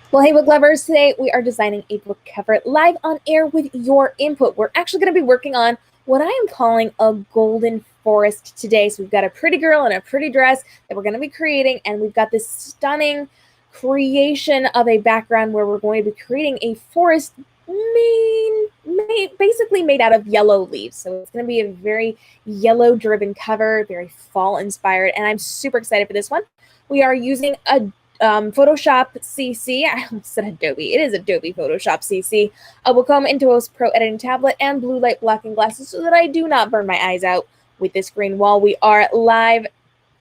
Well, hey, book lovers, today we are designing a book cover live on air with your input. We're actually going to be working on what I am calling a golden forest today. So we've got a pretty girl in a pretty dress that we're going to be creating, and we've got this stunning creation of a background where we're going to be creating a forest basically made out of yellow leaves. So it's going to be a very yellow-driven cover, very fall-inspired, and I'm super excited for this one. We are using a Photoshop CC. I almost said Adobe. It is Adobe Photoshop CC. A Wacom Intuos Pro editing tablet and blue light blocking glasses so that I do not burn my eyes out with this screen while we are live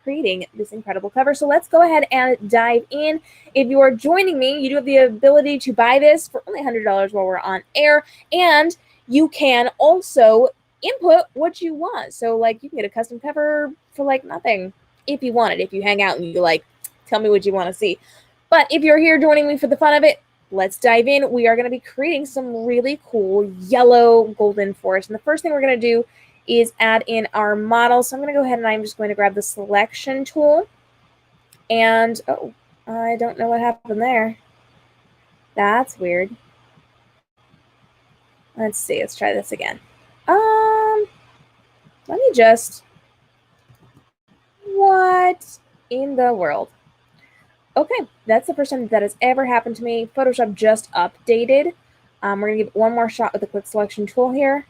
creating this incredible cover. So let's go ahead and dive in. If you are joining me, you do have the ability to buy this for only $100 while we're on air, and you can also input what you want. So like you can get a custom cover for like nothing if you want it. If you hang out and you like, tell me what you want to see. But if you're here joining me for the fun of it, let's dive in. We are going to be creating some really cool yellow golden forest. And the first thing we're going to do is add in our model. So I'm going to go ahead and I'm just going to grab the selection tool. And, oh, I don't know what happened there. That's weird. Let's see. Let's try this again. Let me just, what in the world? Okay, that's the first time that has ever happened to me. Photoshop just updated. We're going to give it one more shot with the quick selection tool here.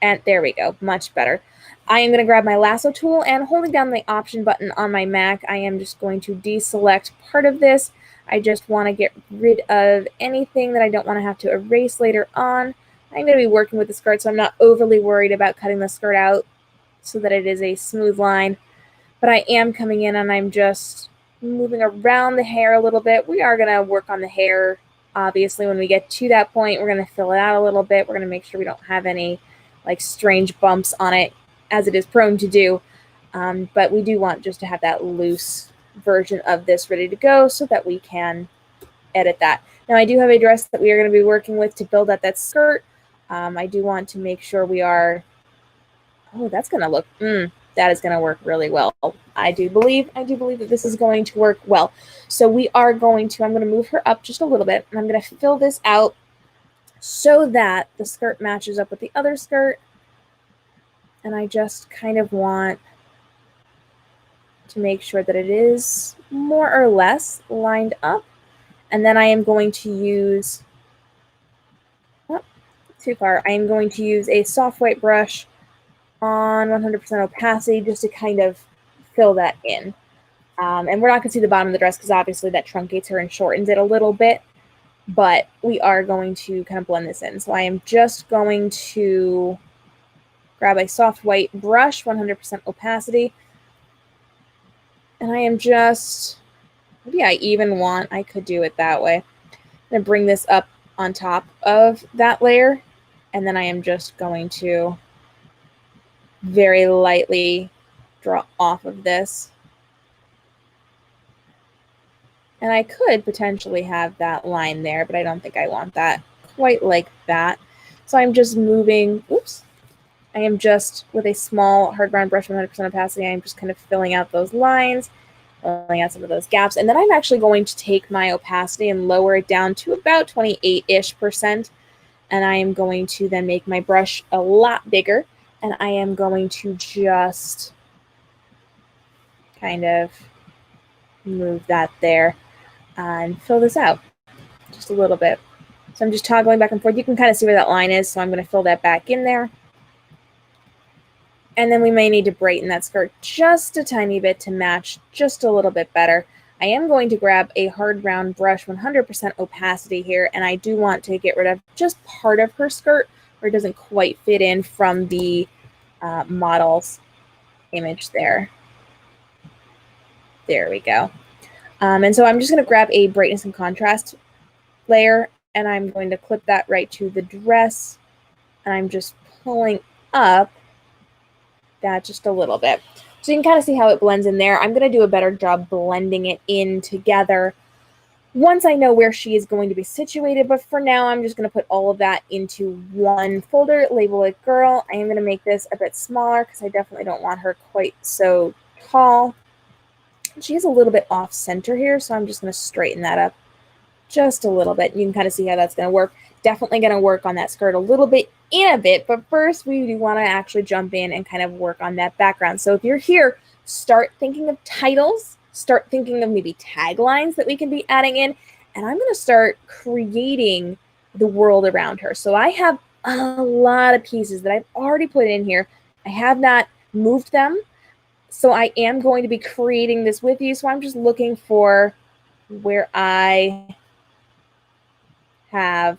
And there we go, much better. I am going to grab my lasso tool, and holding down the option button on my Mac, I am just going to deselect part of this. I just want to get rid of anything that I don't want to have to erase later on. I'm going to be working with the skirt, so I'm not overly worried about cutting the skirt out so that it is a smooth line. But I am coming in and I'm just moving around the hair a little bit. We are going to work on the hair. Obviously, when we get to that point, we're going to fill it out a little bit. We're going to make sure we don't have any like strange bumps on it, as it is prone to do. But we do want just to have that loose version of this ready to go so that we can edit that. Now, I do have a dress that we are going to be working with to build out that skirt. I do want to make sure we are, oh, that's going to look, that is going to work really well. I do believe that this is going to work well. So we are going to, I'm going to move her up just a little bit, and I'm going to fill this out so that the skirt matches up with the other skirt. And I just kind of want to make sure that it is more or less lined up. And then I am going to use, oh, too far. I am going to use a soft white brush on 100% opacity just to kind of fill that in. And we're not going to see the bottom of the dress because obviously that truncates her and shortens it a little bit. But we are going to kind of blend this in. So I am just going to grab a soft white brush, 100% opacity. And I am just, maybe I even want, I could do it that way. I'm going to bring this up on top of that layer. And then I am just going to very lightly draw off of this. And I could potentially have that line there, but I don't think I want that quite like that. So I'm just moving, oops. I am just, with a small hard round brush, 100% opacity, I'm just kind of filling out those lines, filling out some of those gaps. And then I'm actually going to take my opacity and lower it down to about 28-ish%. And I am going to then make my brush a lot bigger. And I am going to just kind of move that there and fill this out just a little bit. So I'm just toggling back and forth. You can kind of see where that line is, so I'm going to fill that back in there. And then we may need to brighten that skirt just a tiny bit to match just a little bit better. I am going to grab a hard round brush, 100% opacity here, and I do want to get rid of just part of her skirt where it doesn't quite fit in from the model's image there. There we go. And so I'm just going to grab a brightness and contrast layer, and I'm going to clip that right to the dress, and I'm just pulling up that just a little bit. So you can kind of see how it blends in there. I'm going to do a better job blending it in together once I know where she is going to be situated, but for now I'm just going to put all of that into one folder, label it girl. I am going to make this a bit smaller because I definitely don't want her quite so tall. She is a little bit off center here, so I'm just going to straighten that up just a little bit. You can kind of see how that's going to work. Definitely going to work on that skirt a little bit in a bit, but first we do want to actually jump in and kind of work on that background. So if you're here, start thinking of titles, start thinking of maybe taglines that we can be adding in, and I'm going to start creating the world around her. So I have a lot of pieces that I've already put in here. I have not moved them, so I am going to be creating this with you. So I'm just looking for where I have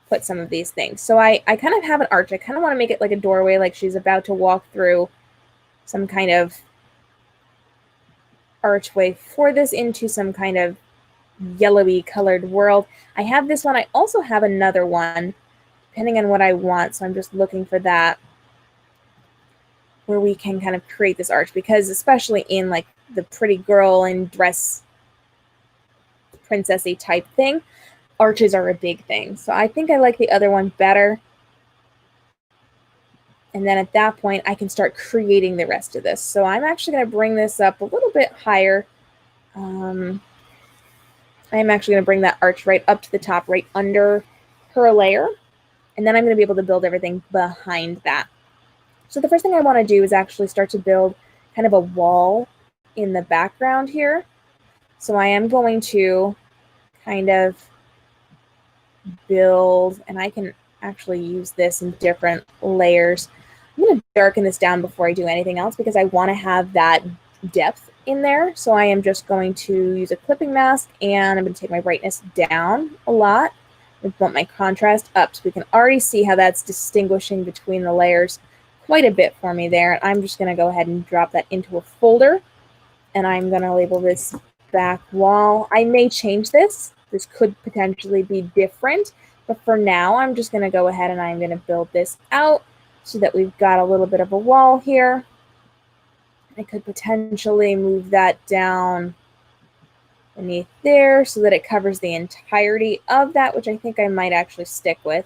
put some of these things. So I kind of have an arch. I kind of want to make it like a doorway, like she's about to walk through some kind of archway for this into some kind of yellowy colored world. I have this one. I also have another one, depending on what I want. So I'm just looking for that, where we can kind of create this arch, because especially in like the pretty girl and dress princessy type thing, arches are a big thing. So I think I like the other one better. And then at that point, I can start creating the rest of this. So I'm actually going to bring this up a little bit higher. I'm actually going to bring that arch right up to the top, right under her layer. And then I'm going to be able to build everything behind that. So the first thing I want to do is actually start to build kind of a wall in the background here. So I am going to kind of build, and I can actually use this in different layers. I'm going to darken this down before I do anything else because I want to have that depth in there. So I am just going to use a clipping mask, and I'm going to take my brightness down a lot. I want my contrast up, so we can already see how that's distinguishing between the layers quite a bit for me there. And I'm just going to go ahead and drop that into a folder, and I'm going to label this back wall. I may change this. This could potentially be different, but for now, I'm just going to go ahead and I'm going to build this out so that we've got a little bit of a wall here. I could potentially move that down beneath there so that it covers the entirety of that, which I think I might actually stick with.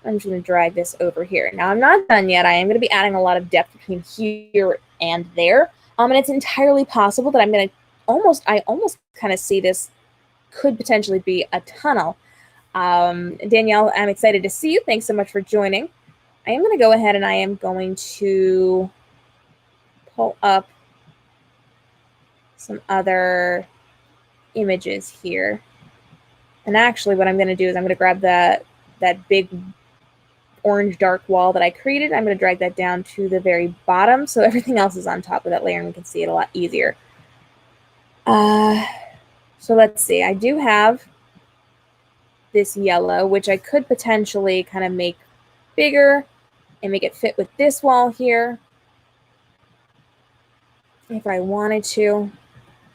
I'm just going to drag this over here. Now, I'm not done yet. I am going to be adding a lot of depth between here and there. And it's entirely possible that I'm going to I almost kind of see this could potentially be a tunnel. Danielle, I'm excited to see you. Thanks so much for joining. I am going to go ahead and I am going to pull up some other images here. And actually what I'm going to do is I'm going to grab that big orange dark wall that I created. I'm going to drag that down to the very bottom so everything else is on top of that layer and we can see it a lot easier. So let's see. I do have this yellow, which I could potentially kind of make bigger and make it fit with this wall here. If I wanted to,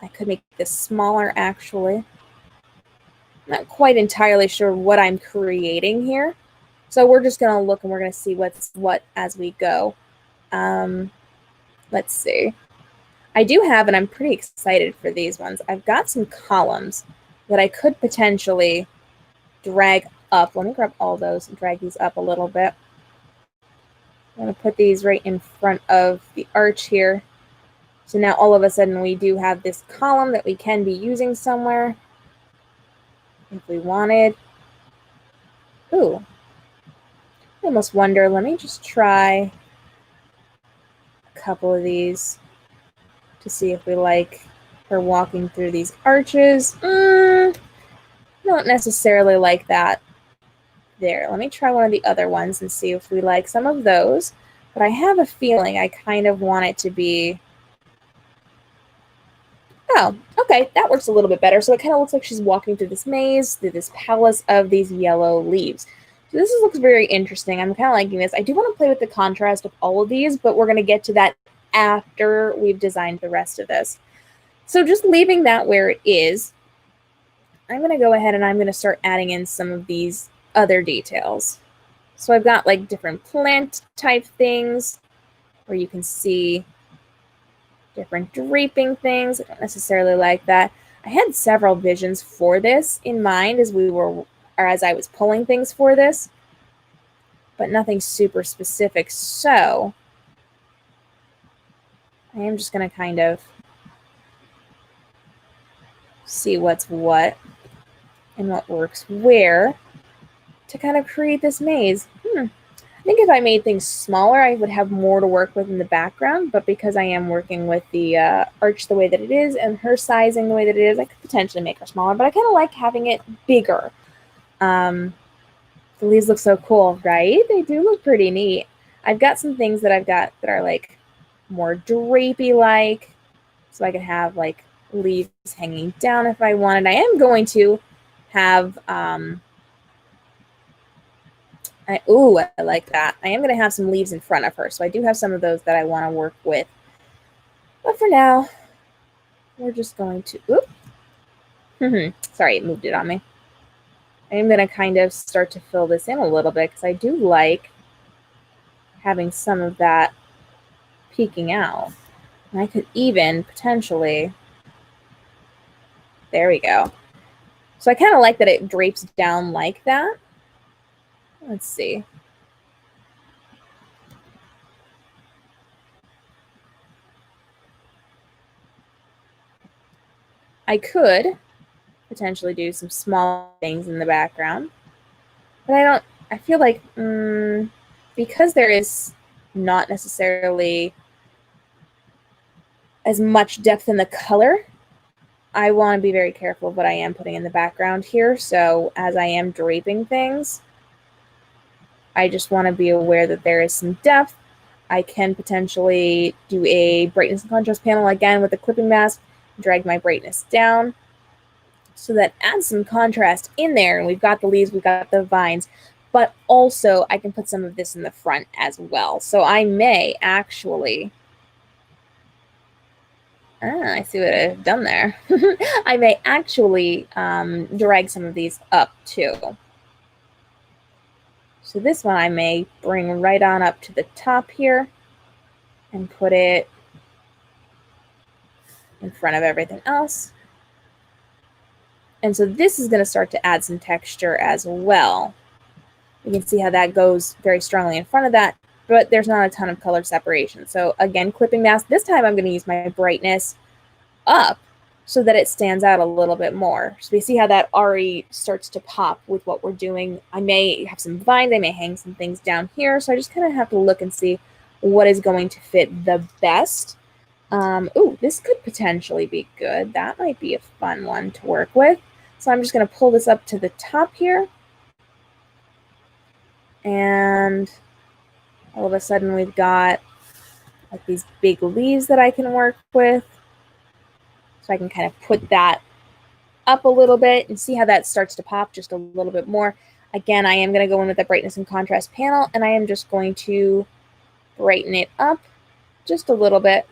I could make this smaller actually. Not quite entirely sure what I'm creating here. So we're just going to look and we're going to see what's what as we go. Let's see. I do have, and I'm pretty excited for these ones, I've got some columns that I could potentially drag up. Let me grab all those and drag these up a little bit. I'm going to put these right in front of the arch here. So now all of a sudden we do have this column that we can be using somewhere if we wanted. Ooh. I almost wonder, let me just try a couple of these to see if we like her walking through these arches. Don't necessarily like that there. Let me try one of the other ones and see if we like some of those. But I have a feeling I kind of want it to be... Oh, okay, that works a little bit better. So it kind of looks like she's walking through this maze, through this palace of these yellow leaves. So this looks very interesting. I'm kind of liking this. I do want to play with the contrast of all of these, but we're going to get to that after we've designed the rest of this. So just leaving that where it is, I'm going to go ahead and I'm going to start adding in some of these other details. So I've got like different plant type things where you can see different draping things. I don't necessarily like that. I had several visions for this in mind as I was pulling things for this, but nothing super specific. So I am just going to kind of see what's what and what works where to kind of create this maze. I think if I made things smaller, I would have more to work with in the background, but because I am working with the arch the way that it is and her sizing the way that it is, I could potentially make her smaller, but I kind of like having it bigger. The leaves look so cool, right? They do look pretty neat. I've got some things that I've got that are like more drapey-like, so I could have like leaves hanging down if I wanted. I am going to have... I like that. I am going to have some leaves in front of her, so I do have some of those that I want to work with. But for now, we're just going to... Sorry, it moved it on me. I am going to kind of start to fill this in a little bit because I do like having some of that peeking out. And I could even potentially... There we go. So I kind of like that it drapes down like that. Let's see. I could potentially do some small things in the background, but I feel like because there is not necessarily as much depth in the color, I want to be very careful of what I am putting in the background here. So as I am draping things, I just want to be aware that there is some depth. I can potentially do a brightness and contrast panel again with the clipping mask, drag my brightness down so that adds some contrast in there. And we've got the leaves, we've got the vines, but also I can put some of this in the front as well. So I may actually, I see what I've done there. I may actually drag some of these up too. So this one I may bring right on up to the top here and put it in front of everything else. And so this is going to start to add some texture as well. You can see how that goes very strongly in front of that, but there's not a ton of color separation. So again, clipping mask. This time I'm going to use my brightness up so that it stands out a little bit more. So we see how that already starts to pop with what we're doing. I may have some vines, I may hang some things down here. So I just kind of have to look and see what is going to fit the best. This could potentially be good. That might be a fun one to work with. So I'm just going to pull this up to the top here. And all of a sudden we've got like these big leaves that I can work with. So I can kind of put that up a little bit and see how that starts to pop just a little bit more. Again, I am going to go in with the brightness and contrast panel, and I am just going to brighten it up just a little bit.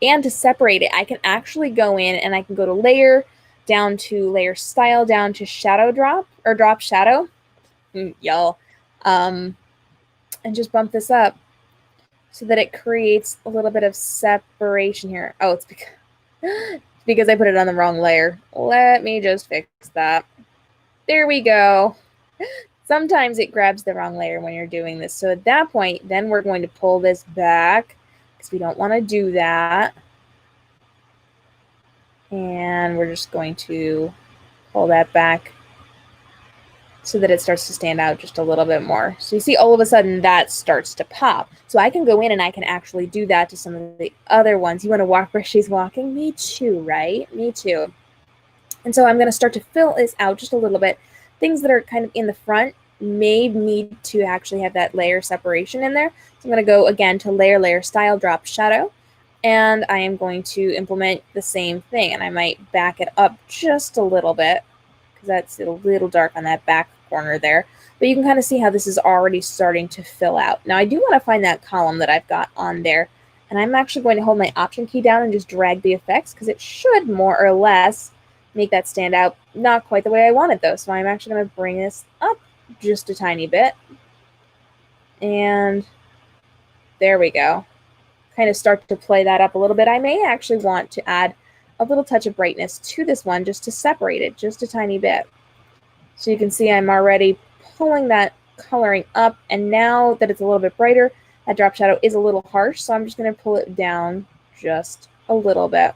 And to separate it, I can actually go in and I can go to layer, down to layer style, down to shadow drop, or drop shadow, y'all, and just bump this up so that it creates a little bit of separation here. Oh, it's because I put it on the wrong layer. Let me just fix that. There we go. Sometimes it grabs the wrong layer when you're doing this. So at that point, then we're going to pull this back because we don't want to do that. And we're just going to pull that back so that it starts to stand out just a little bit more. So you see all of a sudden that starts to pop. So I can go in and I can actually do that to some of the other ones. You want to walk where she's walking? Me too, right? Me too. And so I'm going to start to fill this out just a little bit. Things that are kind of in the front may need to actually have that layer separation in there. So I'm going to go again to layer, layer, style, drop, shadow. And I am going to implement the same thing. And I might back it up just a little bit because that's a little dark on that back corner there. But you can kind of see how this is already starting to fill out. Now I do want to find that column that I've got on there. And I'm actually going to hold my Option key down and just drag the effects because it should more or less make that stand out. Not quite the way I wanted though. So I'm actually going to bring this up just a tiny bit. And there we go. Kind of start to play that up a little bit. I may actually want to add a little touch of brightness to this one just to separate it just a tiny bit. So you can see I'm already pulling that coloring up, and now that it's a little bit brighter, that drop shadow is a little harsh, so I'm just going to pull it down just a little bit.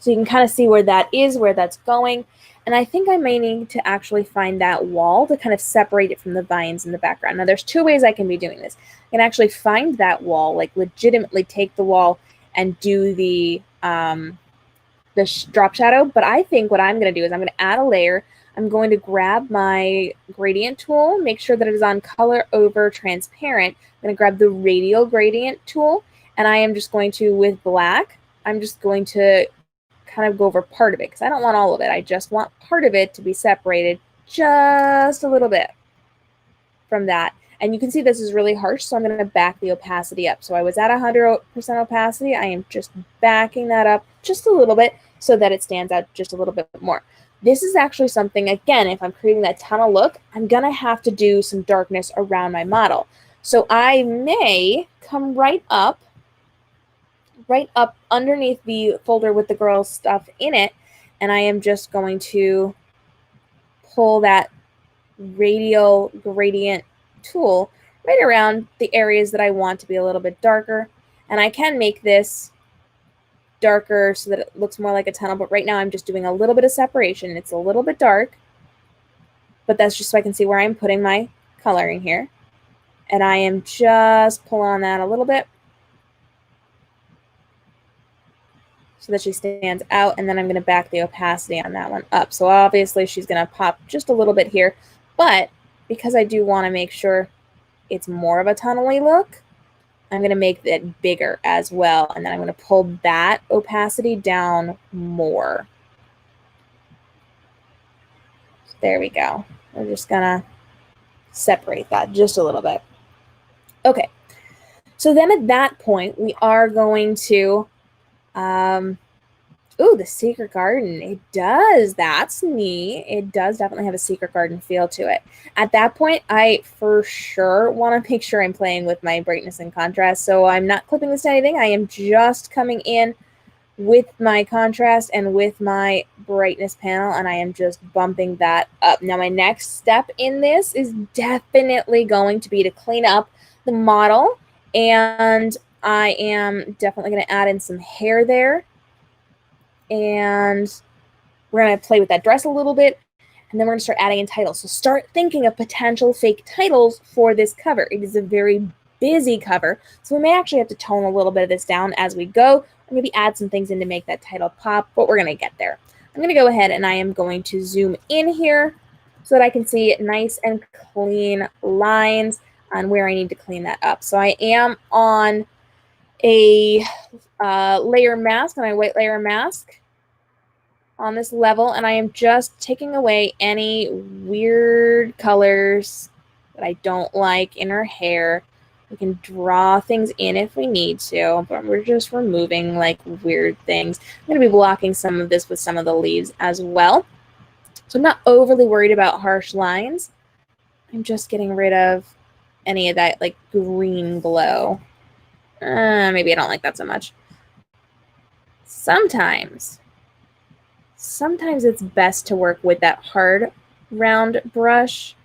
So you can kind of see where that is, where that's going. And I think I may need to actually find that wall to kind of separate it from the vines in the background. Now, there's two ways I can be doing this. I can actually find that wall, like legitimately take the wall and do the drop shadow. But I think what I'm going to do is I'm going to add a layer. I'm going to grab my gradient tool, make sure that it is on color over transparent. I'm going to grab the radial gradient tool, and I am just going to, with black, I'm just going to kind of go over part of it because I don't want all of it. I just want part of it to be separated just a little bit from that. And you can see this is really harsh, so I'm going to back the opacity up. So I was at 100% opacity. I am just backing that up just a little bit so that it stands out just a little bit more. This is actually something, again, if I'm creating that tunnel look, I'm going to have to do some darkness around my model. So I may come right up underneath the folder with the girls' stuff in it, and I am just going to pull that radial gradient tool right around the areas that I want to be a little bit darker. And I can make this darker so that it looks more like a tunnel, but right now I'm just doing a little bit of separation. It's a little bit dark, but that's just so I can see where I'm putting my coloring here. And I am just pulling on that a little bit so that she stands out, and then I'm going to back the opacity on that one up. So obviously she's going to pop just a little bit here, but because I do want to make sure it's more of a tunnel-y look, I'm going to make it bigger as well, and then I'm going to pull that opacity down more. There we go. We're just going to separate that just a little bit. Okay, so then at that point, we are going to ooh, the secret garden. It does. That's neat. It does definitely have a secret garden feel to it. At that point, I for sure want to make sure I'm playing with my brightness and contrast. So I'm not clipping this to anything. I am just coming in with my contrast and with my brightness panel, and I am just bumping that up. Now, my next step in this is definitely going to be to clean up the model, and I am definitely going to add in some hair there. And we're going to play with that dress a little bit, and then we're going to start adding in titles. So start thinking of potential fake titles for this cover. It is a very busy cover, so we may actually have to tone a little bit of this down as we go, or maybe add some things in to make that title pop, but we're going to get there. I'm going to go ahead and I am going to zoom in here so that I can see nice and clean lines on where I need to clean that up. So I am on a layer mask, my white layer mask on this level, and I am just taking away any weird colors that I don't like in her hair. We can draw things in if we need to, but we're just removing like weird things. I'm going to be blocking some of this with some of the leaves as well. So I'm not overly worried about harsh lines. I'm just getting rid of any of that like green glow. Maybe I don't like that so much. Sometimes it's best to work with that hard round brush.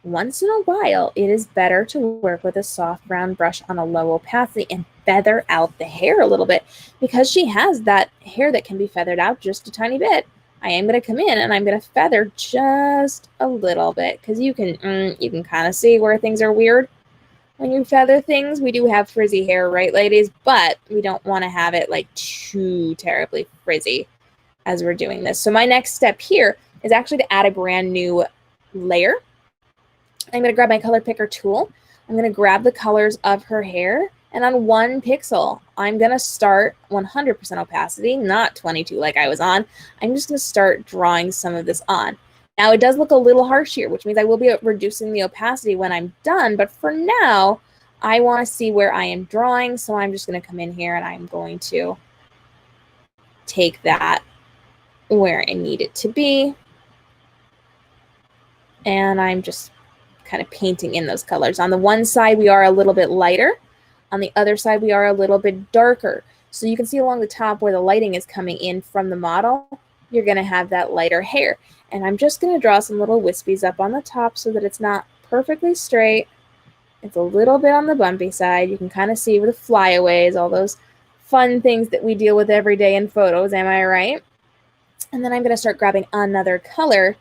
Once in a while, it is better to work with a soft round brush on a low opacity and feather out the hair a little bit, because she has that hair that can be feathered out just a tiny bit. I am going to come in and I'm going to feather just a little bit, because you can kind of see where things are weird. When you feather things, we do have frizzy hair, right, ladies? But we don't want to have it like too terribly frizzy as we're doing this. So my next step here is actually to add a brand new layer. I'm going to grab my color picker tool. I'm going to grab the colors of her hair, and on 1 pixel, I'm going to start 100% opacity, not 22 like I was on. I'm just going to start drawing some of this on. Now, it does look a little harsh here, which means I will be reducing the opacity when I'm done. But for now, I want to see where I am drawing. So I'm just going to come in here and I'm going to take that where I need it to be. And I'm just kind of painting in those colors. On the one side, we are a little bit lighter. On the other side, we are a little bit darker. So you can see along the top where the lighting is coming in from the model, you're going to have that lighter hair. And I'm just going to draw some little wispies up on the top so that it's not perfectly straight. It's a little bit on the bumpy side. You can kind of see with the flyaways, all those fun things that we deal with every day in photos. Am I right? And then I'm going to start grabbing another color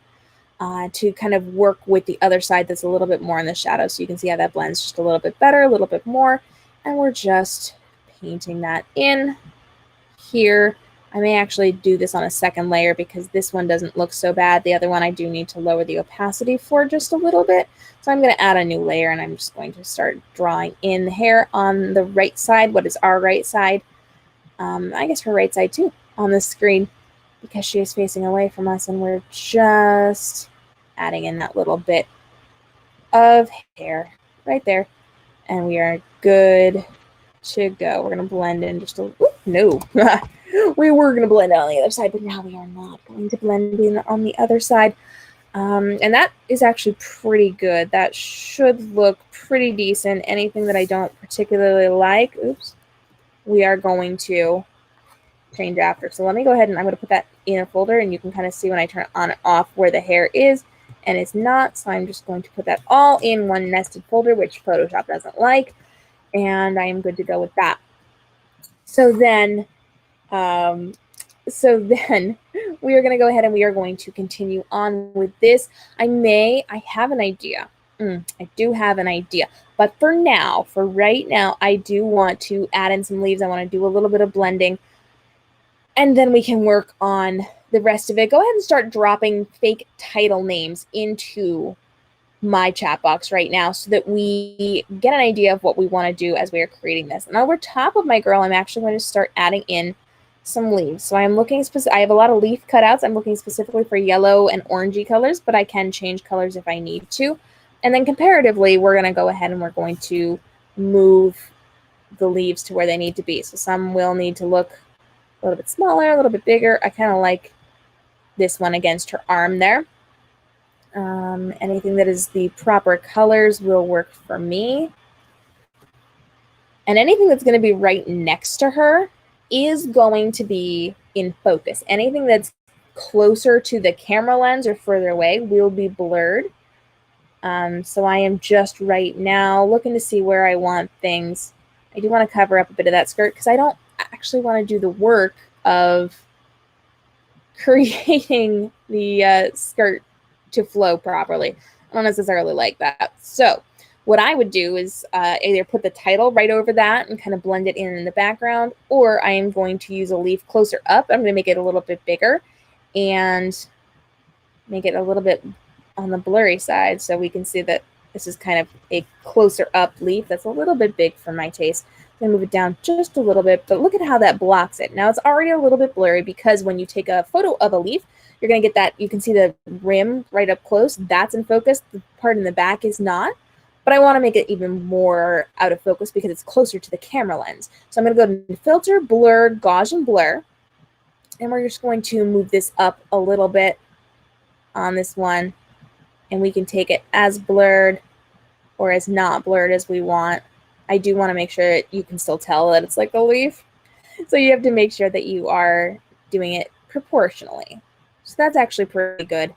to kind of work with the other side that's a little bit more in the shadow. So you can see how that blends just a little bit better, a little bit more. And we're just painting that in here. I may actually do this on a second layer because this one doesn't look so bad. The other one I do need to lower the opacity for just a little bit. So I'm going to add a new layer, and I'm just going to start drawing in the hair on the right side. What is our right side? I guess her right side too on the screen, because she is facing away from us, and we're just adding in that little bit of hair right there. And we are good to go. We're going to blend in just a little. No. We were going to blend out on the other side, but now we are not going to blend in on the other side. And that is actually pretty good. That should look pretty decent. Anything that I don't particularly like, oops, we are going to change after. So let me go ahead and I'm going to put that in a folder, and you can kind of see when I turn it on and off where the hair is and it's not. So I'm just going to put that all in one nested folder, which Photoshop doesn't like, and I am good to go with that. So then we are going to go ahead and we are going to continue on with this. I have an idea. I do have an idea. But for right now, I do want to add in some leaves. I want to do a little bit of blending. And then we can work on the rest of it. Go ahead and start dropping fake title names into my chat box right now so that we get an idea of what we want to do as we are creating this. And over top of my girl, I'm actually going to start adding in some leaves. So I'm looking I have a lot of leaf cutouts. I'm looking specifically for yellow and orangey colors, but I can change colors if I need to. And then comparatively, we're going to go ahead and we're going to move the leaves to where they need to be. So some will need to look a little bit smaller, a little bit bigger. I kind of like this one against her arm there. Anything that is the proper colors will work for me. And anything that's going to be right next to her is going to be in focus. Anything that's closer to the camera lens or further away will be blurred. So I am just right now looking to see where I want things. I do want to cover up a bit of that skirt because I don't actually want to do the work of creating the skirt to flow properly. I don't necessarily like that. So what I would do is either put the title right over that and kind of blend it in the background, or I am going to use a leaf closer up. I'm going to make it a little bit bigger and make it a little bit on the blurry side so we can see that this is kind of a closer up leaf that's a little bit big for my taste. I'm going to move it down just a little bit, but look at how that blocks it. Now it's already a little bit blurry because when you take a photo of a leaf, you're going to get that, you can see the rim right up close. That's in focus. The part in the back is not. But I want to make it even more out of focus because it's closer to the camera lens. So I'm going to go to Filter, Blur, Gaussian Blur. And we're just going to move this up a little bit on this one. And we can take it as blurred or as not blurred as we want. I do want to make sure that you can still tell that it's like a leaf. So you have to make sure that you are doing it proportionally. So that's actually pretty good.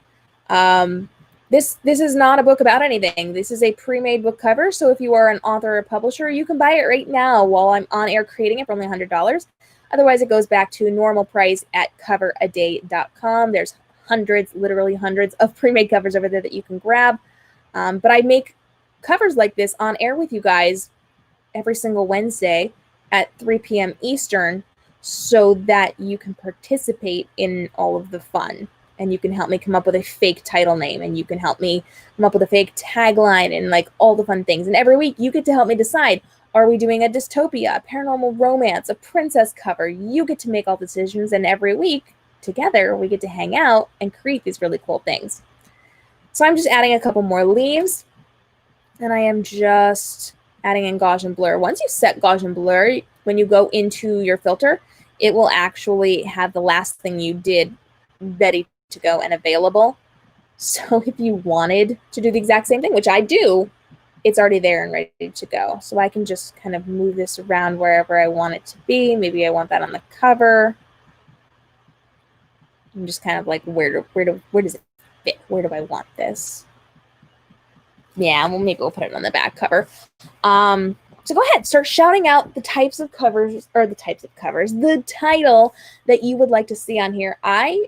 This is not a book about anything. This is a pre-made book cover. So if you are an author or publisher, you can buy it right now while I'm on air creating it for only $100. Otherwise, it goes back to normal price at coveraday.com. There's hundreds, literally hundreds of pre-made covers over there that you can grab. But I make covers like this on air with you guys every single Wednesday at 3 p.m. Eastern so that you can participate in all of the fun. And you can help me come up with a fake title name, and you can help me come up with a fake tagline and like all the fun things. And every week you get to help me decide, are we doing a dystopia, a paranormal romance, a princess cover? You get to make all the decisions, and every week together we get to hang out and create these really cool things. So I'm just adding a couple more leaves, and I am just adding in Gaussian blur. Once you set Gaussian blur, when you go into your filter, it will actually have the last thing you did ready to go and available. So if you wanted to do the exact same thing, which I do, it's already there and ready to go. So I can just kind of move this around wherever I want it to be. Maybe I want that on the cover. I'm just kind of like, where does it fit? Where do I want this? Yeah, well, maybe we'll put it on the back cover. So go ahead, start shouting out the types of covers, or the types of covers, the title that you would like to see on here. I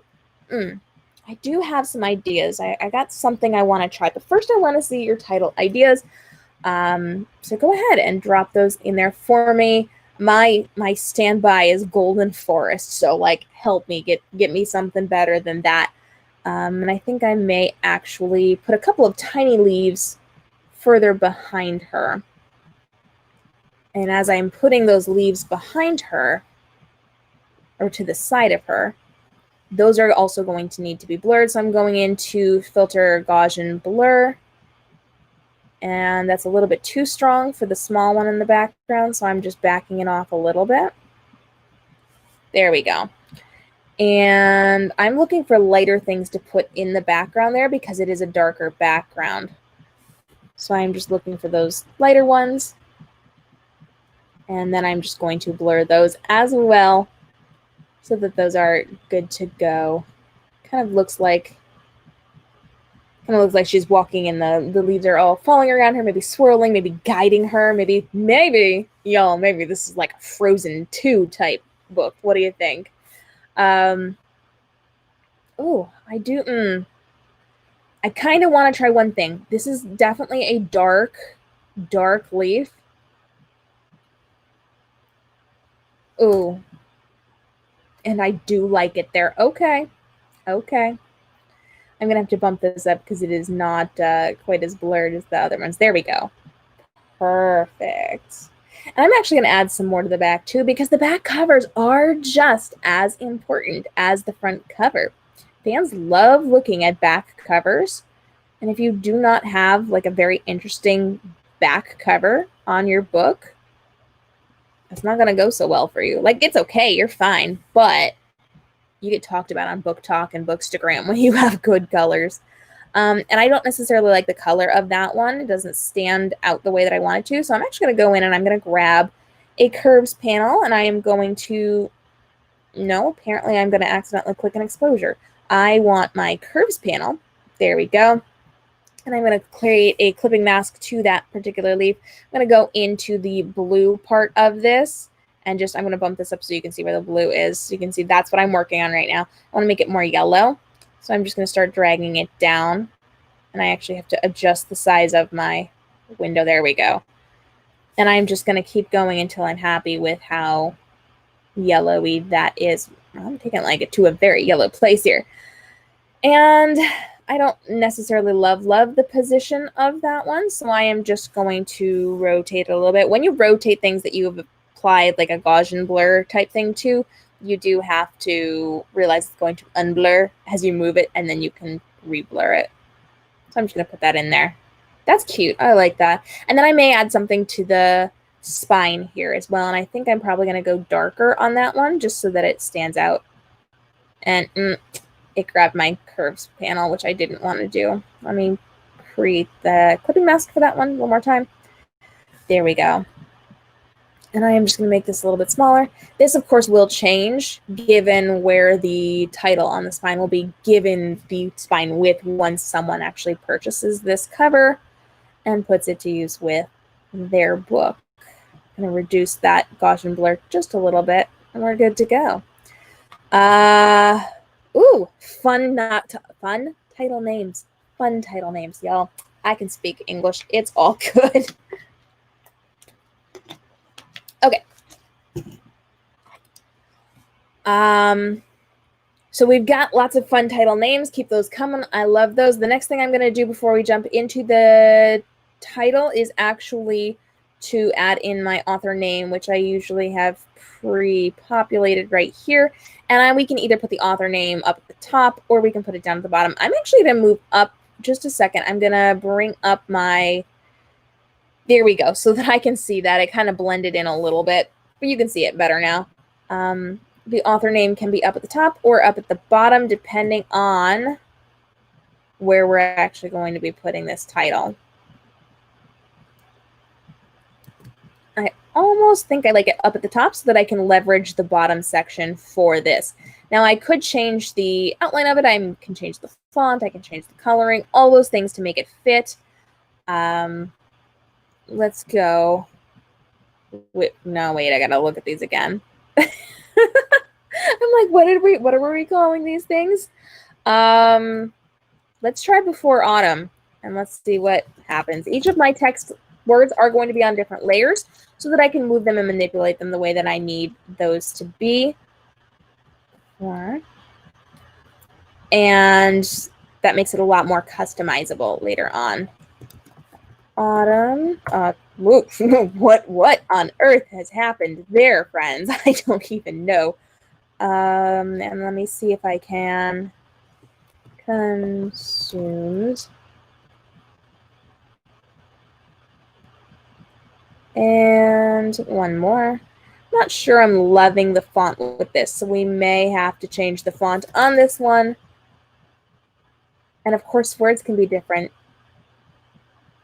I do have some ideas. I got something I want to try, but first I want to see your title ideas. So go ahead and drop those in there for me. My standby is Golden Forest, so like help me get me something better than that. And I think I may actually put a couple of tiny leaves further behind her. And as I'm putting those leaves behind her, or to the side of her, those are also going to need to be blurred. So I'm going into Filter Gaussian Blur. And that's a little bit too strong for the small one in the background, so I'm just backing it off a little bit. There we go. And I'm looking for lighter things to put in the background there because it is a darker background. So I'm just looking for those lighter ones. And then I'm just going to blur those as well so that those are good to go. Kind of looks like she's walking and the leaves are all falling around her, maybe swirling, maybe guiding her, maybe, y'all, maybe this is like a Frozen 2 type book. What do you think? Oh, I do, I kind of want to try one thing. This is definitely a dark leaf. Ooh. And I do like it there. Okay. I'm going to have to bump this up because it is not quite as blurred as the other ones. There we go. Perfect. And I'm actually going to add some more to the back too because the back covers are just as important as the front cover. Fans love looking at back covers. And if you do not have like a very interesting back cover on your book, it's not going to go so well for you. Like, it's okay. You're fine. But you get talked about on Book Talk and Bookstagram when you have good colors. And I don't necessarily like the color of that one. It doesn't stand out the way that I want it to. So I'm actually going to go in and I'm going to grab a curves panel and I am going to, no, apparently I'm going to accidentally click an exposure. I want my curves panel. There we go. And I'm going to create a clipping mask to that particular leaf. I'm going to go into the blue part of this. And I'm going to bump this up so you can see where the blue is. So you can see that's what I'm working on right now. I want to make it more yellow. So I'm just going to start dragging it down. And I actually have to adjust the size of my window. There we go. And I'm just going to keep going until I'm happy with how yellowy that is. I'm taking like it to a very yellow place here. And I don't necessarily love the position of that one. So I am just going to rotate it a little bit. When you rotate things that you have applied like a Gaussian blur type thing to, you do have to realize it's going to unblur as you move it, and then you can re-blur it. So I'm just going to put that in there. That's cute. I like that. And then I may add something to the spine here as well, and I think I'm probably going to go darker on that one just so that it stands out. And it grabbed my curves panel, which I didn't want to do. Let me create the clipping mask for that one more time. There we go. And I am just going to make this a little bit smaller. This, of course, will change given where the title on the spine will be given the spine width once someone actually purchases this cover and puts it to use with their book. I'm going to reduce that Gaussian blur just a little bit, and we're good to go. Ooh, fun title names. Fun title names, y'all. I can speak English. It's all good. Okay. So we've got lots of fun title names. Keep those coming. I love those. The next thing I'm going to do before we jump into the title is actually to add in my author name, which I usually have pre-populated right here. And we can either put the author name up at the top or we can put it down at the bottom. I'm actually going to move up just a second. I'm going to bring up my... There we go, so that I can see that. It kind of blended in a little bit, but you can see it better now. The author name can be up at the top or up at the bottom, depending on where we're actually going to be putting this title. I almost think I like it up at the top so that I can leverage the bottom section for this. Now, I could change the outline of it. I can change the font. I can change the coloring, all those things to make it fit. Let's go. Wait, no, wait, I gotta look at these again. like, what are we calling these things? Let's try before autumn and let's see what happens. Each of my text words are going to be on different layers so that I can move them and manipulate them the way that I need those to be. And that makes it a lot more customizable later on. Autumn. What on earth has happened there, friends? I don't even know. And let me see if I can consumes. And one more. Not sure I'm loving the font with this, so we may have to change the font on this one. And of course, words can be different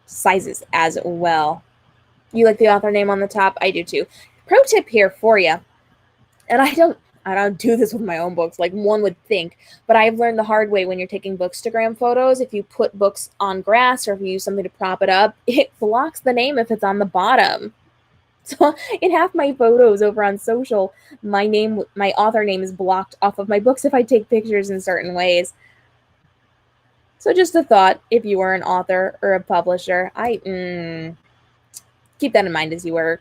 sizes as well. You like the author name on the top? I do too. Pro tip here for you. And I don't do this with my own books like one would think, but I've learned the hard way when you're taking Bookstagram photos, if you put books on grass or if you use something to prop it up, it blocks the name if it's on the bottom. So in half my photos over on social, my author name is blocked off of my books if I take pictures in certain ways. So just a thought, if you are an author or a publisher, keep that in mind as you are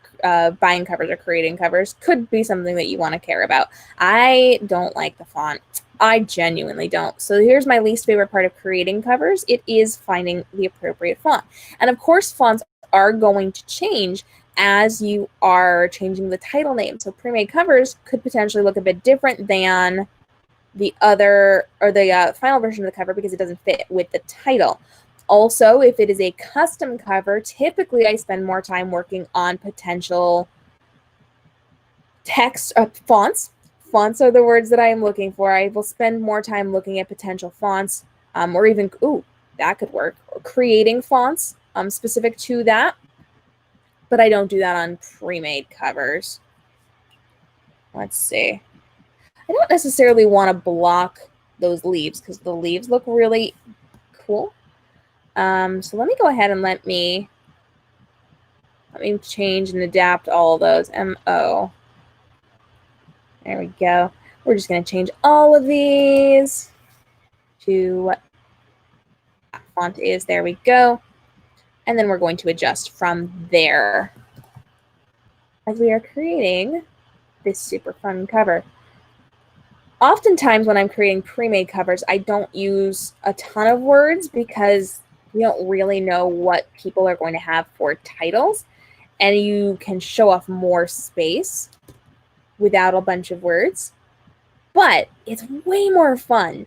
buying covers or creating covers. Could be something that you want to care about. I don't like the font. I genuinely don't. So here's my least favorite part of creating covers. It is finding the appropriate font. And of course, fonts are going to change as you are changing the title name. So pre-made covers could potentially look a bit different than the other or the final version of the cover because it doesn't fit with the title. Also, if it is a custom cover, typically I spend more time working on potential text fonts. Fonts are the words that I am looking for. I will spend more time looking at potential fonts or even, that could work, or creating fonts specific to that. But I don't do that on pre-made covers. Let's see. I don't necessarily want to block those leaves because the leaves look really cool. So let me go ahead and let me change and adapt all of those. M-O. There we go. We're just going to change all of these to what that font is. There we go. And then we're going to adjust from there as we are creating this super fun cover. Oftentimes when I'm creating pre-made covers, I don't use a ton of words because you don't really know what people are going to have for titles, and you can show off more space without a bunch of words. But it's way more fun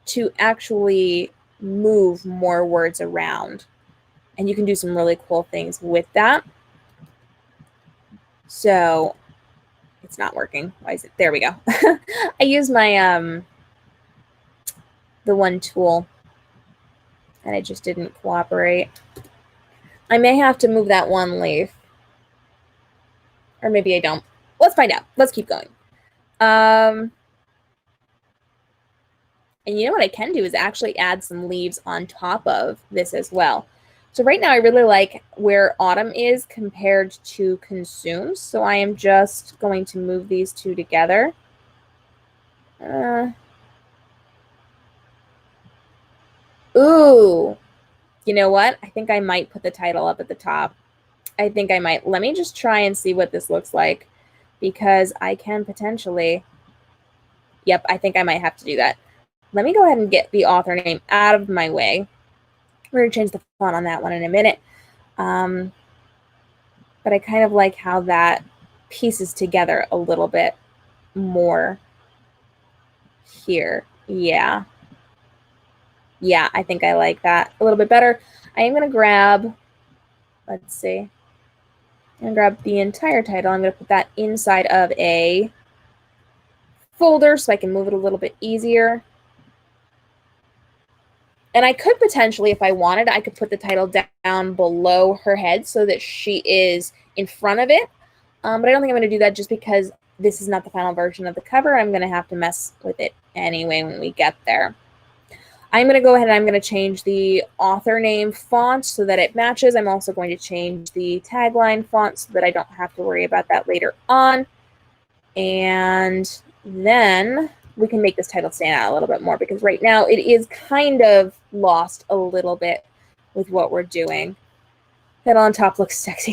to actually move more words around, and you can do some really cool things with that. So it's not working. Why is it? There we go. I use my the one tool and it just didn't cooperate. I may have to move that one leaf. Or maybe I don't. Let's find out. Let's keep going. And you know what I can do is actually add some leaves on top of this as well. So right now I really like where autumn is compared to consumes. So I am just going to move these two together. Ooh, you know what? I think I might put the title up at the top. I think I might. Let me just try and see what this looks like because I can potentially. Yep, I think I might have to do that. Let me go ahead and get the author name out of my way. We're going to change the font on that one in a minute. But I kind of like how that pieces together a little bit more here. Yeah. Yeah, I think I like that a little bit better. I am going to grab, let's see. I'm going to grab the entire title. I'm going to put that inside of a folder so I can move it a little bit easier. And I could potentially, if I wanted, I could put the title down below her head so that she is in front of it. But I don't think I'm going to do that just because this is not the final version of the cover. I'm going to have to mess with it anyway when we get there. I'm going to go ahead and I'm going to change the author name font so that it matches. I'm also going to change the tagline font so that I don't have to worry about that later on. And then we can make this title stand out a little bit more, because right now it is kind of lost a little bit with what we're doing. That on top looks sexy.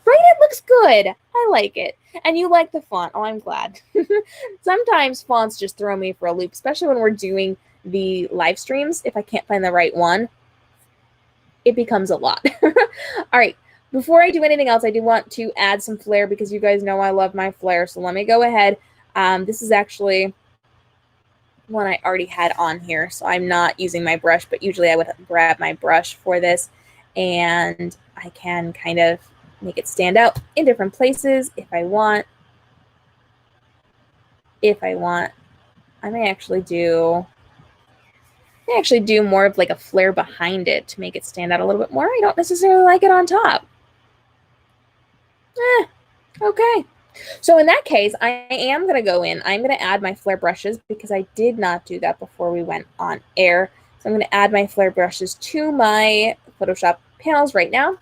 Right? It looks good. I like it. And you like the font. Oh, I'm glad. Sometimes fonts just throw me for a loop, especially when we're doing the live streams. If I can't find the right one, it becomes a lot. All right. Before I do anything else, I do want to add some Flair, because you guys know I love my Flair. So let me go ahead. This is actually one I already had on here, so I'm not using my brush, but usually I would grab my brush for this, and I can kind of make it stand out in different places if I want. I may actually do more of like a flare behind it to make it stand out a little bit more. I don't necessarily like it on top. Okay. So in that case, I am going to go in. I'm going to add my Flair brushes, because I did not do that before we went on air. So I'm going to add my Flair brushes to my Photoshop panels right now.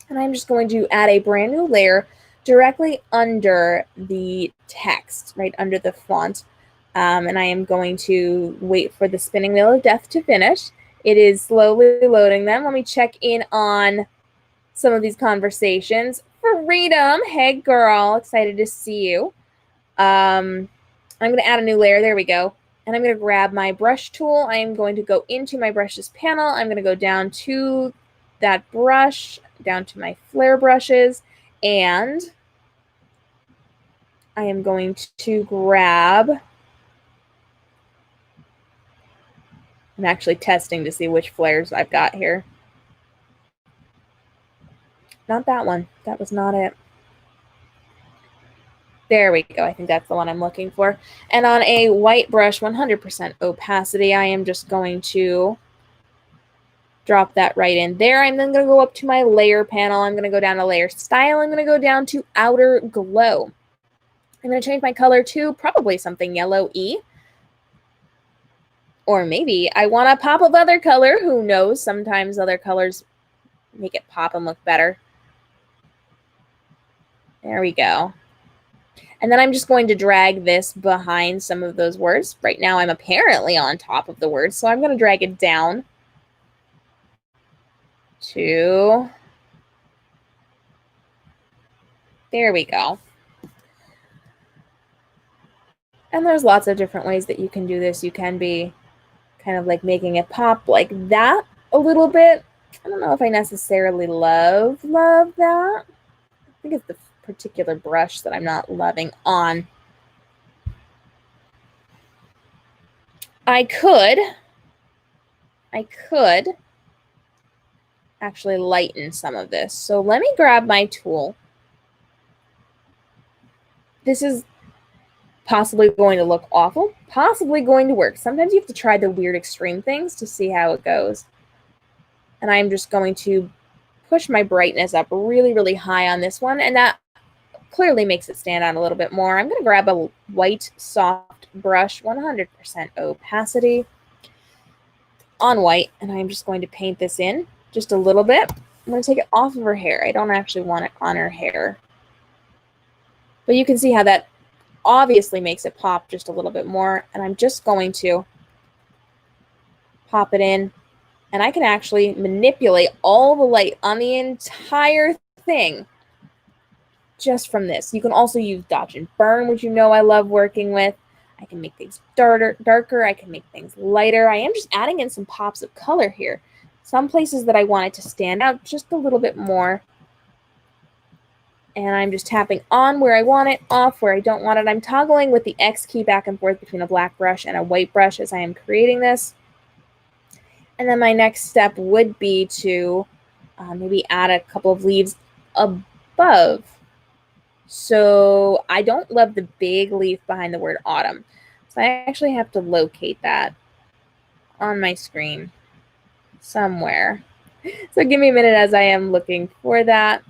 And I'm just going to add a brand new layer directly under the text, right under the font. And I am going to wait for the spinning wheel of death to finish. It is slowly loading them. Let me check in on some of these conversations. Freedom, hey girl, excited to see you. I'm going to add a new layer. There we go. And I'm going to grab my brush tool. I am going to go into my brushes panel. I'm going to go down to that brush, down to my Flair brushes, and I am going to grab, I'm actually testing to see which Flairs I've got here. Not that one. That was not it. There we go. I think that's the one I'm looking for. And on a white brush, 100% opacity, I am just going to drop that right in there. I'm then going to go up to my layer panel. I'm going to go down to layer style. I'm going to go down to outer glow. I'm going to change my color to probably something yellow-y. Or maybe I want a pop of other color. Who knows? Sometimes other colors make it pop and look better. There we go. And then I'm just going to drag this behind some of those words. Right now I'm apparently on top of the words, so I'm going to drag it down to, there we go. And there's lots of different ways that you can do this. You can be kind of like making it pop like that a little bit. I don't know if I necessarily love that. I think it's the particular brush that I'm not loving on. I could actually lighten some of this. So let me grab my tool. This is possibly going to look awful, possibly going to work. Sometimes you have to try the weird extreme things to see how it goes. And I'm just going to push my brightness up really, really high on this one, and that clearly makes it stand out a little bit more. I'm going to grab a white soft brush, 100% opacity on white, and I'm just going to paint this in just a little bit. I'm going to take it off of her hair. I don't actually want it on her hair. But you can see how that obviously makes it pop just a little bit more, and I'm just going to pop it in, and I can actually manipulate all the light on the entire thing just from this. You can also use dodge and burn, which you know I love working with. I can make things darker. I can make things lighter. I am just adding in some pops of color here. Some places that I want it to stand out just a little bit more. And I'm just tapping on where I want it, off where I don't want it. I'm toggling with the X key back and forth between a black brush and a white brush as I am creating this. And then my next step would be to maybe add a couple of leaves above. So I don't love the big leaf behind the word autumn. So I actually have to locate that on my screen somewhere. So give me a minute as I am looking for that.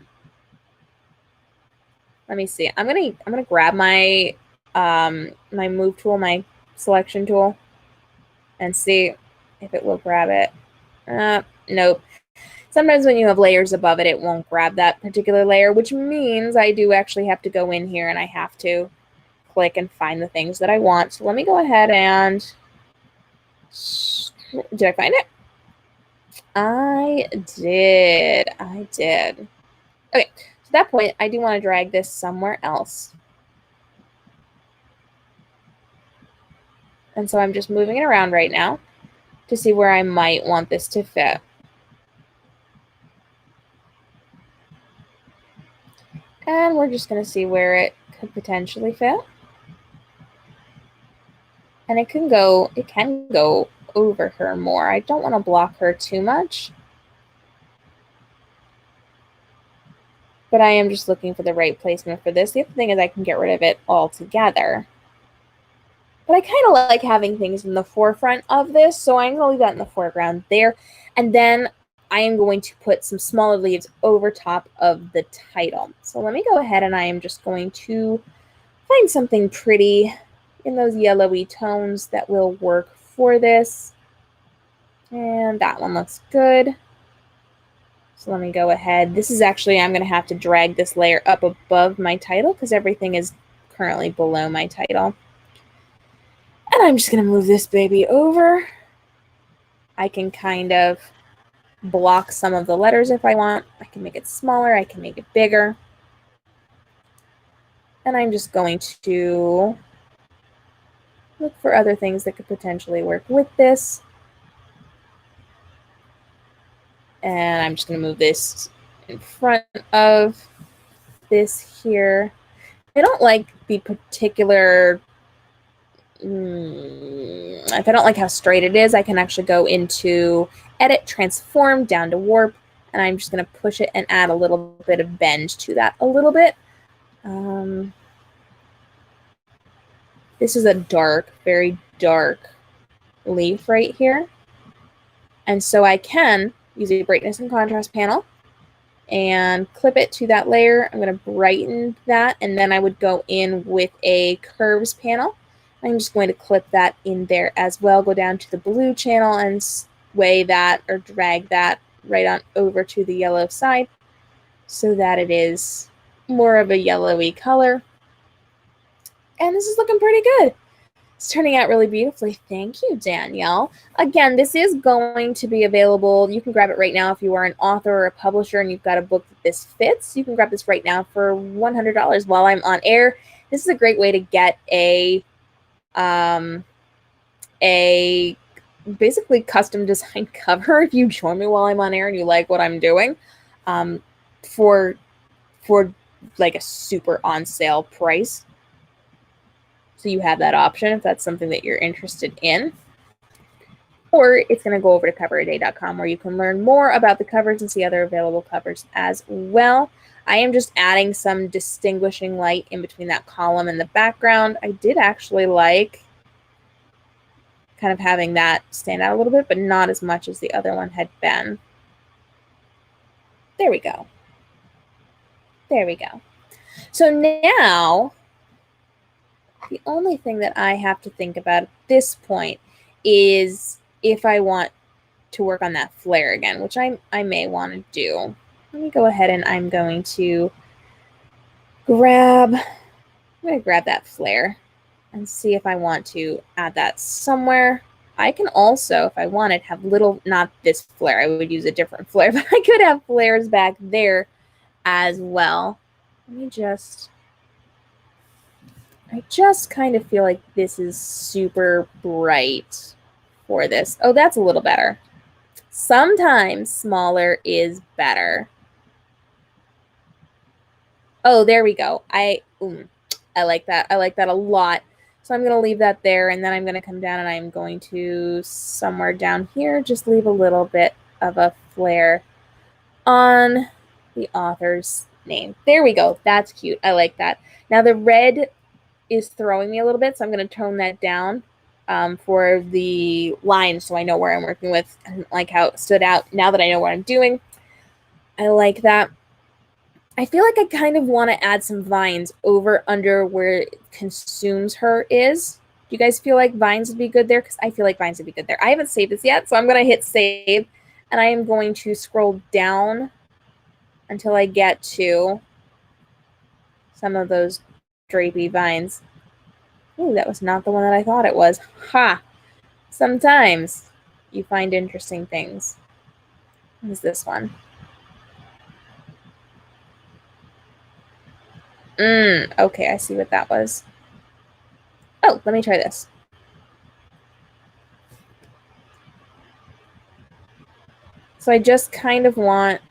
Let me see. I'm gonna grab my my move tool, my selection tool, and see if it will grab it. Nope. Sometimes when you have layers above it, it won't grab that particular layer, which means I do actually have to go in here and I have to click and find the things that I want. So let me go ahead and, did I find it? I did. Okay, so at that point, I do want to drag this somewhere else. And so I'm just moving it around right now to see where I might want this to fit. And we're just going to see where it could potentially fit. And it can go over her more. I don't want to block her too much. But I am just looking for the right placement for this. The other thing is I can get rid of it altogether. But I kind of like having things in the forefront of this, so I'm going to leave that in the foreground there. And then I am going to put some smaller leaves over top of the title. So let me go ahead and I am just going to find something pretty in those yellowy tones that will work for this. And that one looks good. So let me go ahead. This is actually, I'm going to have to drag this layer up above my title because everything is currently below my title. And I'm just going to move this baby over. I can kind of block some of the letters if I want. I can make it smaller. I can make it bigger. And I'm just going to look for other things that could potentially work with this. And I'm just going to move this in front of this here. I don't like the particular, if I don't like how straight it is, I can actually go into Edit, Transform, down to Warp, and I'm just going to push it and add a little bit of bend to that a little bit. This is a dark, very dark leaf right here. And so I can use a brightness and contrast panel and clip it to that layer. I'm going to brighten that, and then I would go in with a curves panel. I'm just going to clip that in there as well. Go down to the blue channel and sway that or drag that right on over to the yellow side so that it is more of a yellowy color. And this is looking pretty good. It's turning out really beautifully. Thank you, Danielle. Again, this is going to be available. You can grab it right now if you are an author or a publisher and you've got a book that this fits. You can grab this right now for $100 while I'm on air. This is a great way to get a basically custom designed cover if you join me while I'm on air and you like what I'm doing, for like a super on sale price. So you have that option if that's something that you're interested in. Or it's going to go over to coveraday.com where you can learn more about the covers and see other available covers as well. I am just adding some distinguishing light in between that column and the background. I did actually like kind of having that stand out a little bit, but not as much as the other one had been. There we go. There we go. So now, the only thing that I have to think about at this point is if I want to work on that flare again, which I may want to do. Let me go ahead and I'm going to grab that flare and see if I want to add that somewhere. I can also, if I wanted, have little, not this flare, I would use a different flare, but I could have flares back there as well. Let me just, I just kind of feel like this is super bright for this. Oh, that's a little better. Sometimes smaller is better. Oh, there we go. I like that. I like that a lot. So I'm going to leave that there, and then I'm going to come down and I'm going to somewhere down here just leave a little bit of a flare on the author's name. There we go. That's cute. I like that. Now the red is throwing me a little bit, so I'm going to tone that down for the lines so I know where I'm working with. I didn't like how it stood out. Now that I know what I'm doing, I like that. I feel like I kind of want to add some vines over under where it consumes her is. Do you guys feel like vines would be good there? Because I feel like vines would be good there. I haven't saved this yet, so I'm going to hit save, and I am going to scroll down until I get to some of those drapey vines. Ooh, that was not the one that I thought it was. Ha! Sometimes you find interesting things. What is this one? Okay, I see what that was. Oh, let me try this. So I just kind of want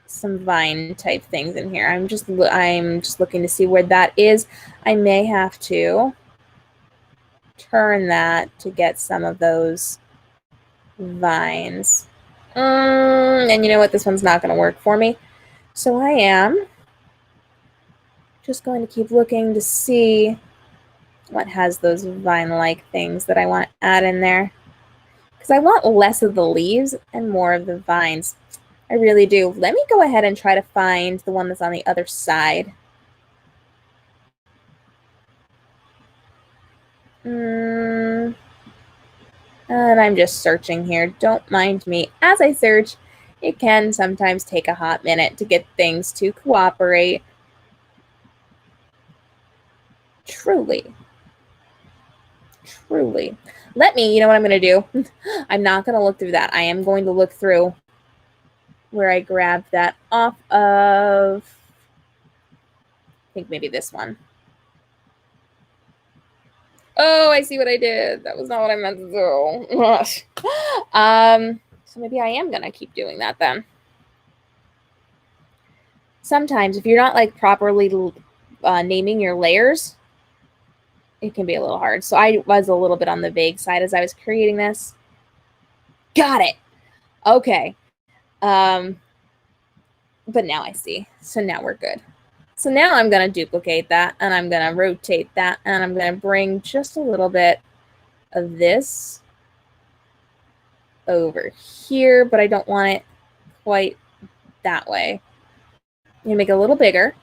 some vine type things in here. I'm just looking to see where that is. I may have to turn that to get some of those vines. And you know what? This one's not going to work for me. So I am just going to keep looking to see what has those vine-like things that I want to add in there. Because I want less of the leaves and more of the vines. I really do. Let me go ahead and try to find the one that's on the other side. And I'm just searching here. Don't mind me. As I search, it can sometimes take a hot minute to get things to cooperate. Truly. Let me, you know what I'm going to do? I'm not going to look through that. I am going to look through where I grabbed that off of, I think maybe this one. Oh, I see what I did. That was not what I meant to do. So maybe I am going to keep doing that then. Sometimes if you're not like properly naming your layers, it can be a little hard. So I was a little bit on the vague side as I was creating this. Got it. Okay. But now I see. So now we're good. So now I'm going to duplicate that, and I'm going to rotate that, and I'm going to bring just a little bit of this over here, but I don't want it quite that way. I'm going to make it a little bigger.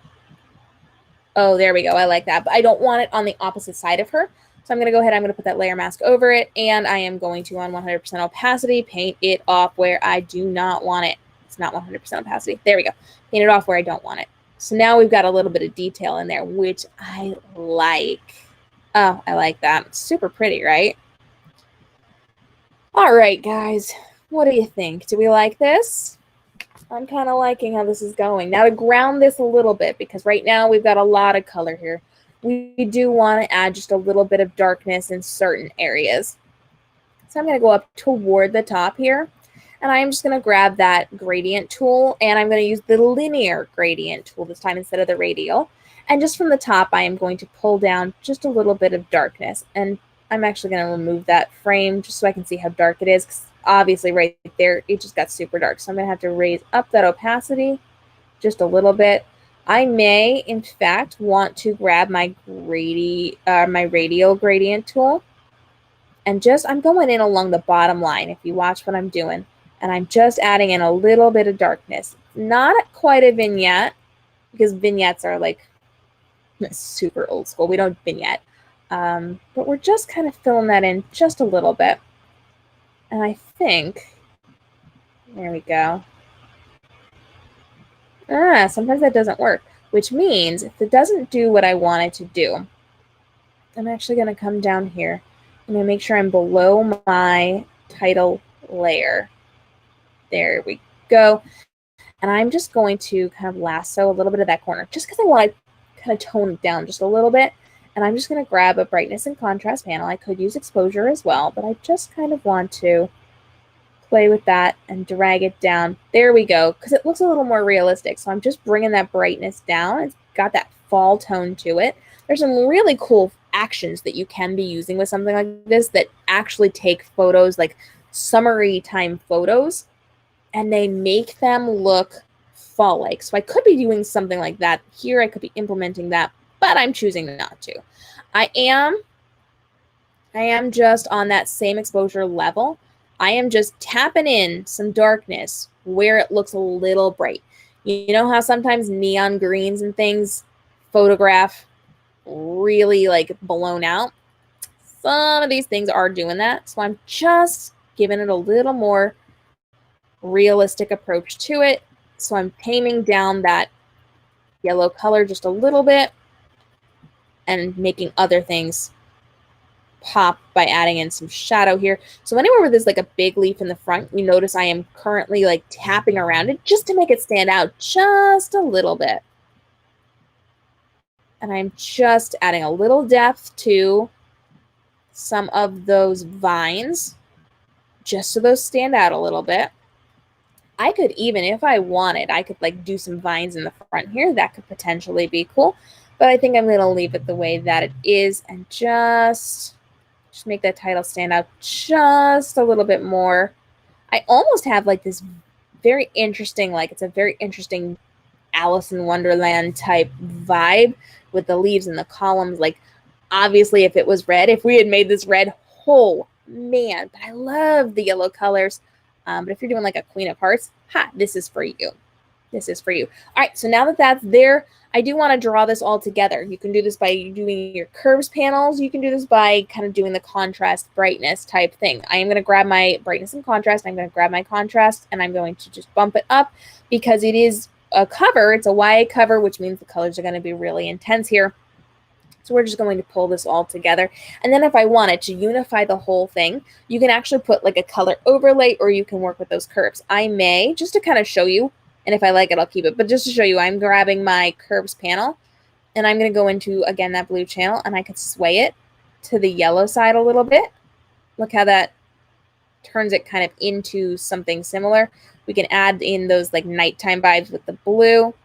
Oh, there we go. I like that. But I don't want it on the opposite side of her. So I'm going to go ahead. I'm going to put that layer mask over it, and I am going to, on 100% opacity, paint it off where I do not want it. It's not 100% opacity. There we go. Paint it off where I don't want it. So now we've got a little bit of detail in there, which I like. Oh, I like that. It's super pretty, right? All right, guys. What do you think? Do we like this? I'm kind of liking how this is going. Now to ground this a little bit, because right now we've got a lot of color here. We do want to add just a little bit of darkness in certain areas. So I'm going to go up toward the top here. And I'm just going to grab that gradient tool, and I'm going to use the linear gradient tool this time instead of the radial. And just from the top, I am going to pull down just a little bit of darkness. And I'm actually going to remove that frame just so I can see how dark it is. 'Cause obviously right there, it just got super dark. So I'm going to have to raise up that opacity just a little bit. I may, in fact, want to grab my radial gradient tool. And I'm going in along the bottom line, if you watch what I'm doing. And I'm just adding in a little bit of darkness. Not quite a vignette, because vignettes are like super old school. We don't vignette. But we're just kind of filling that in just a little bit. And I think, there we go. Sometimes that doesn't work, which means if it doesn't do what I want it to do, I'm actually going to come down here. I'm going to make sure I'm below my title layer. There we go. And I'm just going to kind of lasso a little bit of that corner just because I want to kind of tone it down just a little bit. And I'm just going to grab a brightness and contrast panel. I could use exposure as well, but I just kind of want to play with that and drag it down. There we go, because it looks a little more realistic. So I'm just bringing that brightness down. It's got that fall tone to it. There's some really cool actions that you can be using with something like this that actually take photos, like summery time photos, and they make them look fall-like. So I could be doing something like that here. I could be implementing that, but I'm choosing not to. I am just on that same exposure level. I am just tapping in some darkness where it looks a little bright. You know how sometimes neon greens and things photograph really like blown out? Some of these things are doing that. So I'm just giving it a little more realistic approach to it. So I'm taming down that yellow color just a little bit. and making other things pop by adding in some shadow here. So anywhere where there's like a big leaf in the front, you notice I am currently like tapping around it just to make it stand out just a little bit. And I'm just adding a little depth to some of those vines, just so those stand out a little bit. I could even, if I wanted, I could like do some vines in the front here. That could potentially be cool. But I think I'm going to leave it the way that it is and just make that title stand out just a little bit more. I almost have like this very interesting, like it's a very interesting Alice in Wonderland type vibe with the leaves and the columns. Like obviously if it was red, if we had made this red, oh man, but I love the yellow colors. But if you're doing like a Queen of Hearts, this is for you. This is for you. All right, so now that that's there, I do want to draw this all together. You can do this by doing your curves panels. You can do this by kind of doing the contrast brightness type thing. I am going to grab my brightness and contrast. I'm going to grab my contrast, and I'm going to just bump it up because it is a cover. It's a YA cover, which means the colors are going to be really intense here. So we're just going to pull this all together. And then if I wanted to unify the whole thing, you can actually put like a color overlay, or you can work with those curves. I may, just to kind of show you, and if I like it, I'll keep it. But just to show you, I'm grabbing my curves panel, and I'm going to go into, again, that blue channel, and I could sway it to the yellow side a little bit. Look how that turns it kind of into something similar. We can add in those like nighttime vibes with the blue.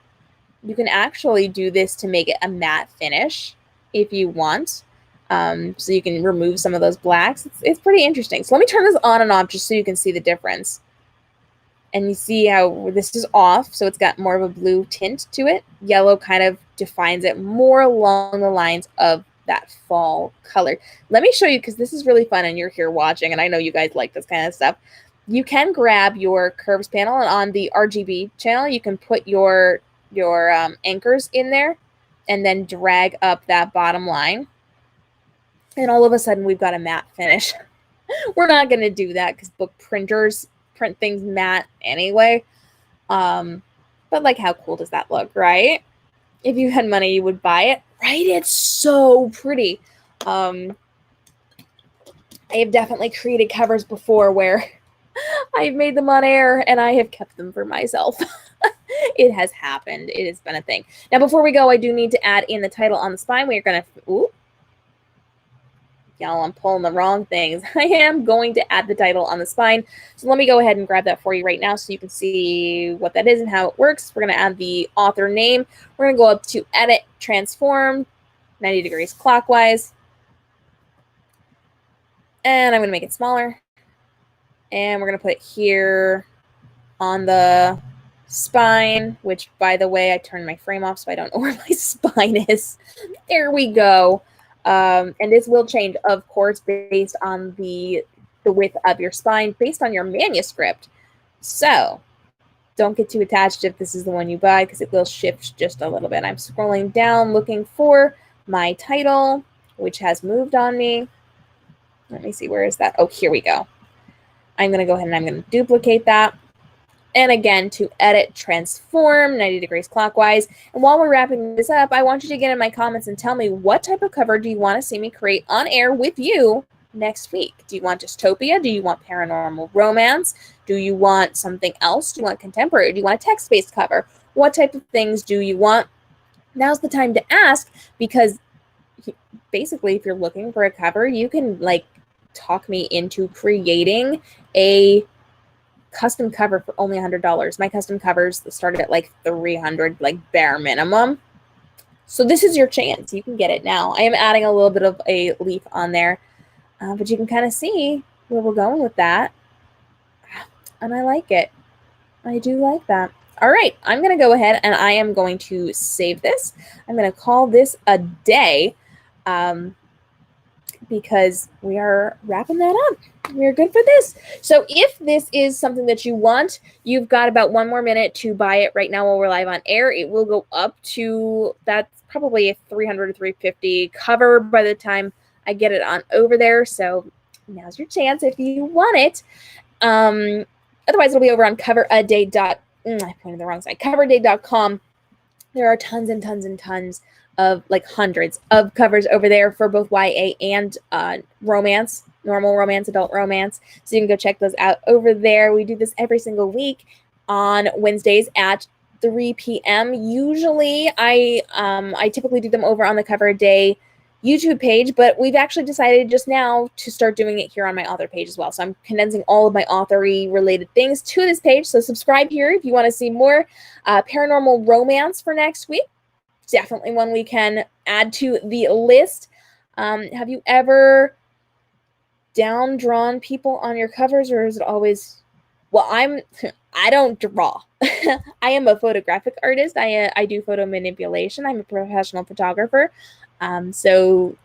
You can actually do this to make it a matte finish if you want. So you can remove some of those blacks. It's pretty interesting. So let me turn this on and off just so you can see the difference. And you see how this is off, so it's got more of a blue tint to it. Yellow kind of defines it more along the lines of that fall color. Let me show you, because this is really fun and you're here watching, and I know you guys like this kind of stuff. You can grab your curves panel, and on the RGB channel, you can put your anchors in there and then drag up that bottom line. And all of a sudden, we've got a matte finish. We're not going to do that because book printers print things matte anyway. But like, how cool does that look, right? If you had money, you would buy it, right? It's so pretty. I have definitely created covers before where I've made them on air and I have kept them for myself. It has happened. It has been a thing. Now, before we go, I do need to add in the title on the spine. We are going to, y'all, I'm pulling the wrong things. I am going to add the title on the spine. So let me go ahead and grab that for you right now so you can see what that is and how it works. We're going to add the author name. We're going to go up to Edit, Transform, 90 degrees clockwise. And I'm going to make it smaller. And we're going to put it here on the spine, which, by the way, I turned my frame off so I don't know where my spine is. There we go. And this will change, of course, based on the width of your spine, based on your manuscript. So don't get too attached if this is the one you buy, because it will shift just a little bit. I'm scrolling down looking for my title, which has moved on me. Let me see, where is that? Oh, here we go. I'm going to go ahead and I'm going to duplicate that. And again, to edit, transform, 90 degrees clockwise. And while we're wrapping this up, I want you to get in my comments and tell me, what type of cover do you want to see me create on air with you next week? Do you want dystopia? Do you want paranormal romance? Do you want something else? Do you want contemporary? Do you want a text-based cover? What type of things do you want? Now's the time to ask, because basically, if you're looking for a cover, you can like talk me into creating a custom cover for only $100. My custom covers started at like $300, like bare minimum. So this is your chance. You can get it now. I am adding a little bit of a leaf on there, but you can kind of see where we're going with that. And I like it. I do like that. All right, I'm going to go ahead and I am going to save this. I'm going to call this a day. Because we are wrapping that up. We're good for this. So if this is something that you want, you've got about 1 more minute to buy it right now while we're live on air. It will go up to, that's probably a $300 to $350 cover by the time I get it on over there. So now's your chance if you want it. Otherwise, it'll be over on coveraday.com. There are tons and tons and tons of, like, hundreds of covers over there for both YA and romance, normal romance, adult romance. So you can go check those out over there. We do this every single week on Wednesdays at 3 p.m. Usually I typically do them over on the Cover a Day YouTube page, but we've actually decided just now to start doing it here on my author page as well. So I'm condensing all of my authory related things to this page. So subscribe here if you want to see more paranormal romance for next week. Definitely one we can add to the list. Have you ever down-drawn people on your covers, or is it always, well, I don't draw. I am a photographic artist. I do photo manipulation. I'm a professional photographer. So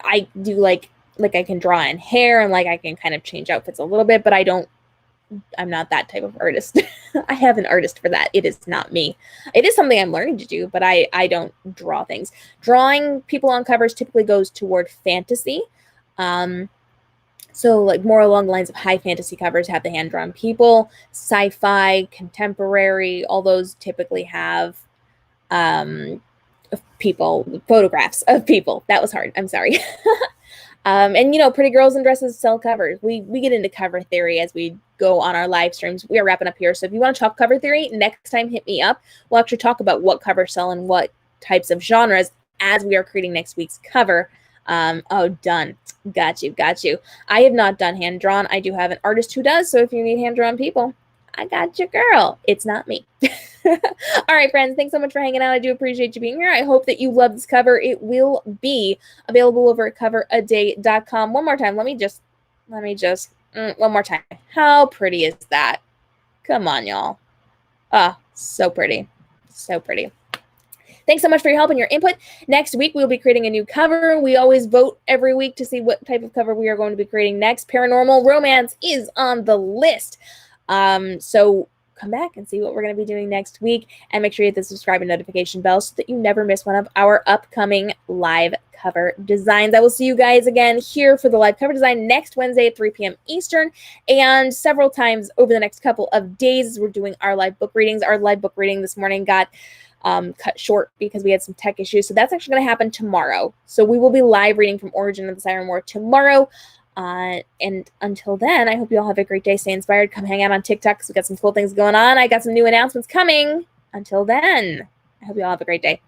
I do like I can draw in hair, and like I can kind of change outfits a little bit, but I'm not that type of artist. I have an artist for that. It is not me. It is something I'm learning to do, but I don't draw things. Drawing people on covers typically goes toward fantasy. So like more along the lines of high fantasy covers have the hand-drawn people. Sci-fi, contemporary, all those typically have people, photographs of people. That was hard. I'm sorry. And, you know, pretty girls in dresses sell covers. We get into cover theory as we go on our live streams. We are wrapping up here. So if you want to talk cover theory, next time hit me up. We'll actually talk about what covers sell and what types of genres as we are creating next week's cover. Oh, done. Got you. I have not done hand-drawn. I do have an artist who does. So if you need hand-drawn people, I got your girl. It's not me. All right, friends. Thanks so much for hanging out. I do appreciate you being here. I hope that you love this cover. It will be available over at coveraday.com. One more time. Let me just, one more time. How pretty is that? Come on, y'all. Ah, so pretty. So pretty. Thanks so much for your help and your input. Next week, we'll be creating a new cover. We always vote every week to see what type of cover we are going to be creating next. Paranormal romance is on the list. So come back and see what we're going to be doing next week. And make sure you hit the subscribe and notification bell so that you never miss one of our upcoming live cover designs. I will see you guys again here for the live cover design next Wednesday at 3 p.m. Eastern, and several times over the next couple of days as we're doing our live book readings. Our live book reading this morning got cut short because we had some tech issues. So that's actually going to happen tomorrow. So we will be live reading from Origin of the Siren War tomorrow. And until then, I hope you all have a great day. Stay inspired. Come hang out on TikTok because we got some cool things going on. I got some new announcements coming. Until then, I hope you all have a great day.